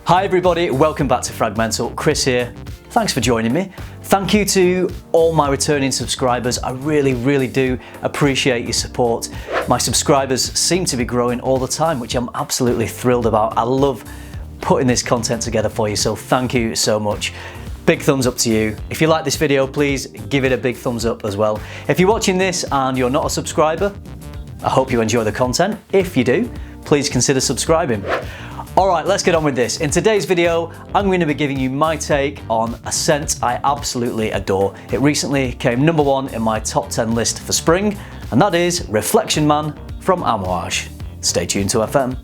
Hi everybody, welcome back to FRAG-MENTAL. Chris here. Thanks for joining me. Thank you to all my returning subscribers. I really do appreciate your support. My subscribers seem to be growing all the time, which I'm absolutely thrilled about. I love putting this content together for you, so thank you so much. Big thumbs up to you. If you like this video, please give it a big thumbs up as well. If you're watching this and you're not a subscriber, I hope you enjoy the content. If you do, please consider subscribing. Alright, let's get on with this. In today's video, I'm going to be giving you my take on a scent I absolutely adore. It recently came #1 in my top 10 list for spring, and that is Reflection Man from Amouage. Stay tuned to FM.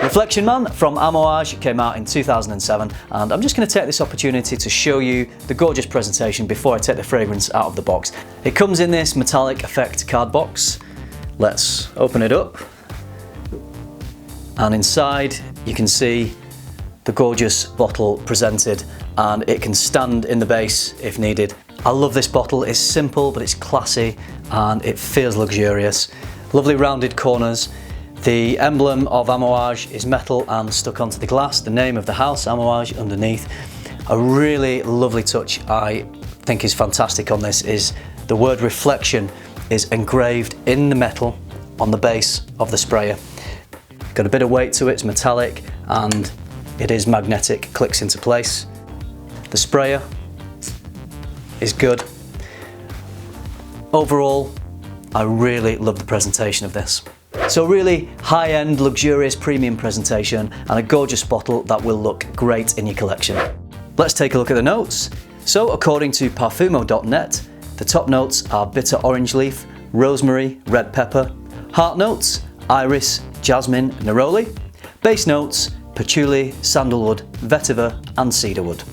Reflection Man from Amouage came out in 2007, and I'm just going to take this opportunity to show you the gorgeous presentation before I take the fragrance out of the box. It comes in this metallic effect card box. Let's open it up, and inside you can see the gorgeous bottle presented, and it can stand in the base if needed. I love this bottle. It's simple but it's classy and it feels luxurious. Lovely rounded corners. The emblem of Amouage is metal and stuck onto the glass. The name of the house, Amouage, underneath. A really lovely touch I think is fantastic on this is the word reflection is engraved in the metal on the base of the sprayer. Got a bit of weight to it, it's metallic and it is magnetic, clicks into place. The sprayer is good. Overall, I really love the presentation of this. So really high-end, luxurious, premium presentation and a gorgeous bottle that will look great in your collection. Let's take a look at the notes. So according to Parfumo.net, the top notes are bitter orange leaf, rosemary, red pepper. Heart notes, iris, jasmine, neroli. Base notes, patchouli, sandalwood, vetiver and cedarwood.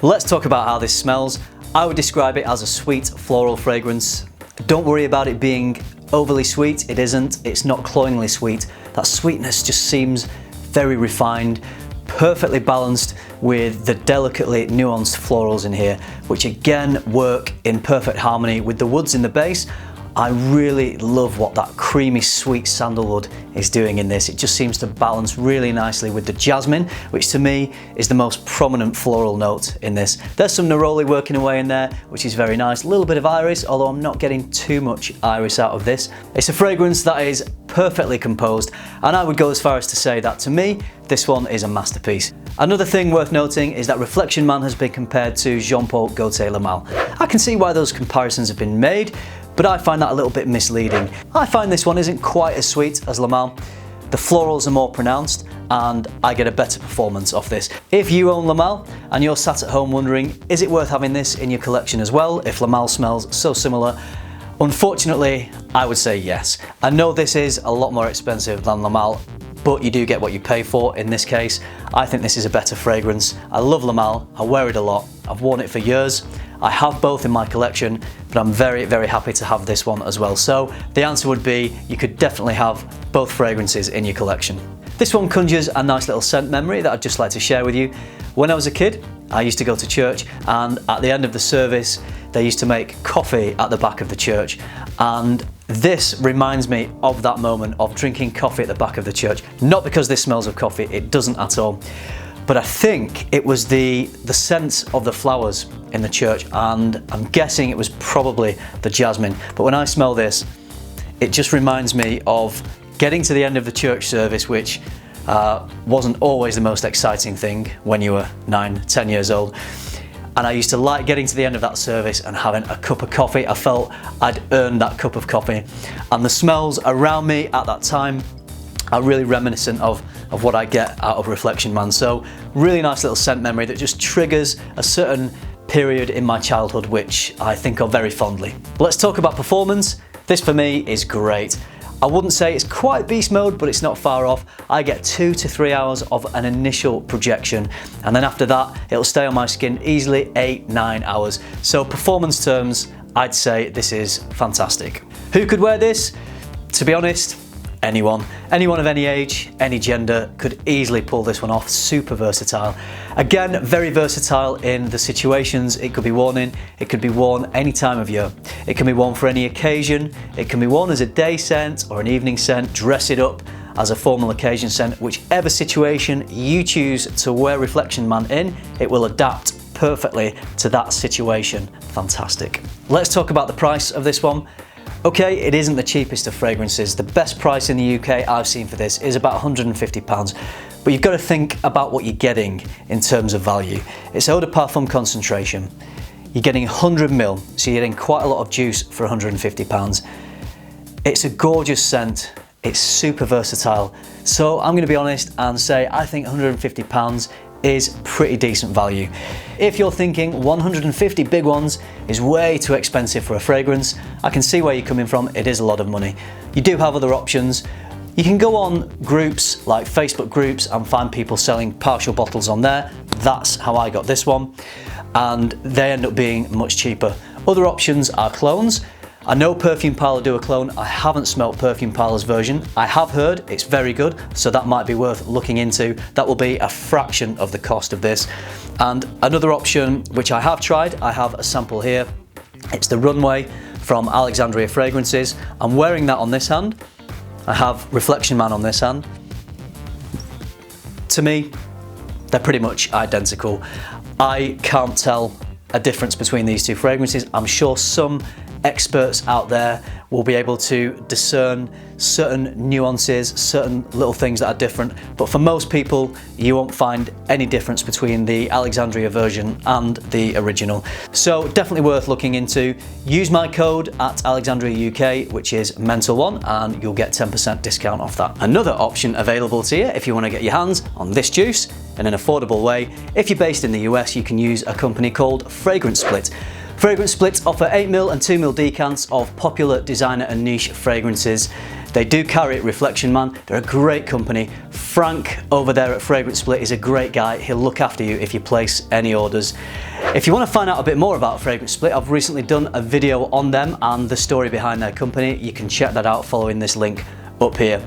Let's talk about how this smells. I would describe it as a sweet floral fragrance. Don't worry about it being overly sweet, it isn't. It's not cloyingly sweet. That sweetness just seems very refined, perfectly balanced with the delicately nuanced florals in here, which again work in perfect harmony with the woods in the base. I really love what that creamy sweet sandalwood is doing in this. It just seems to balance really nicely with the jasmine, which to me is the most prominent floral note in this. There's some neroli working away in there, which is very nice. A little bit of iris, although I'm not getting too much iris out of this. It's a fragrance that is perfectly composed, and I would go as far as to say that to me, this one is a masterpiece. Another thing worth noting is that Reflection Man has been compared to Jean-Paul Gaultier Le Male. I can see why those comparisons have been made, but I find that a little bit misleading. I find this one isn't quite as sweet as Le Male. The florals are more pronounced and I get a better performance off this. If you own Le Male and you're sat at home wondering, is it worth having this in your collection as well if Le Male smells so similar? Unfortunately, I would say yes. I know this is a lot more expensive than Le Male, but you do get what you pay for in this case. I think this is a better fragrance. I love Le Male, I wear it a lot, I've worn it for years. I have both in my collection, but I'm very happy to have this one as well. So the answer would be you could definitely have both fragrances in your collection. This one conjures a nice little scent memory that I'd just like to share with you. When I was a kid, I used to go to church, and at the end of the service, they used to make coffee at the back of the church. And this reminds me of that moment of drinking coffee at the back of the church. Not because this smells of coffee, it doesn't at all. But I think it was the scent of the flowers in the church, and I'm guessing it was probably the jasmine. But when I smell this, it just reminds me of getting to the end of the church service, which wasn't always the most exciting thing when you were 9, 10 years old. And I used to like getting to the end of that service and having a cup of coffee. I felt I'd earned that cup of coffee. And the smells around me at that time are really reminiscent of what I get out of Reflection Man. So really nice little scent memory that just triggers a certain period in my childhood which I think of very fondly. Let's talk about performance. This for me is great. I wouldn't say it's quite beast mode, but it's not far off. I get 2 to 3 hours of an initial projection, and then after that it'll stay on my skin easily 8-9 hours. So performance terms, I'd say this is fantastic. Who could wear this? To be honest, anyone. Anyone of any age, any gender could easily pull this one off. Super versatile. Again, very versatile in the situations it could be worn in. It could be worn any time of year. It can be worn for any occasion. It can be worn as a day scent or an evening scent. Dress it up as a formal occasion scent. Whichever situation you choose to wear Reflection Man in, it will adapt perfectly to that situation. Fantastic. Let's talk about the price of this one. Okay, it isn't the cheapest of fragrances. The best price in the UK I've seen for this is about £150. But you've got to think about what you're getting in terms of value. It's eau de parfum concentration. You're getting 100ml, so you're getting quite a lot of juice for £150. It's a gorgeous scent. It's super versatile. So I'm going to be honest and say I think £150 is pretty decent value. If you're thinking 150 big ones is way too expensive for a fragrance, I can see where you're coming from. It is a lot of money. You do have other options. You can go on groups like Facebook groups and find people selling partial bottles on there. That's how I got this one, and they end up being much cheaper. Other options are clones. I know Perfume Parlour do a clone. I haven't smelt Perfume Parlour's version. I have heard it's very good, so that might be worth looking into. That will be a fraction of the cost of this. And another option, which I have tried, I have a sample here. It's the Runway from Alexandria Fragrances. I'm wearing that on this hand. I have Reflection Man on this hand. To me, they're pretty much identical. I can't tell a difference between these two fragrances. I'm sure some experts out there will be able to discern certain nuances, certain little things that are different, but for most people you won't find any difference between the Alexandria version and the original. So definitely worth looking into. Use my code at Alexandria UK, which is Mental1, and you'll get 10% discount off that. Another option available to you if you want to get your hands on this juice in an affordable way. If you're based in the US, you can use a company called Fragrance Split. Fragrance Split offer 8ml and 2ml decants of popular designer and niche fragrances. They do carry Reflection Man. They're a great company. Frank over there at Fragrance Split is a great guy. He'll look after you if you place any orders. If you want to find out a bit more about Fragrance Split, I've recently done a video on them and the story behind their company. You can check that out following this link up here.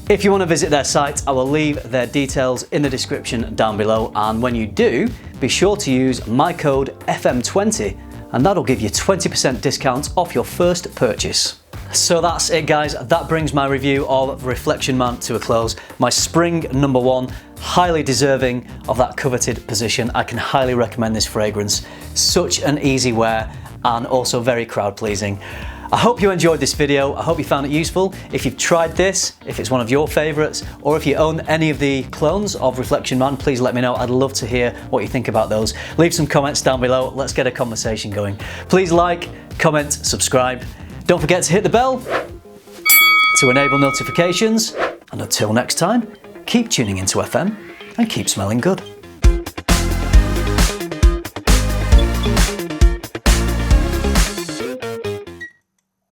If you want to visit their site, I will leave their details in the description down below, and when you do, be sure to use my code FM20 and that'll give you 20% discount off your first purchase. So that's it, guys. That brings my review of Reflection Man to a close. My spring #1, highly deserving of that coveted position. I can highly recommend this fragrance. Such an easy wear and also very crowd pleasing. I hope you enjoyed this video. I hope you found it useful. If you've tried this, if it's one of your favorites, or if you own any of the clones of Reflection Man, please let me know. I'd love to hear what you think about those. Leave some comments down below. Let's get a conversation going. Please like, comment, subscribe. Don't forget to hit the bell to enable notifications. And until next time, keep tuning into FM and keep smelling good.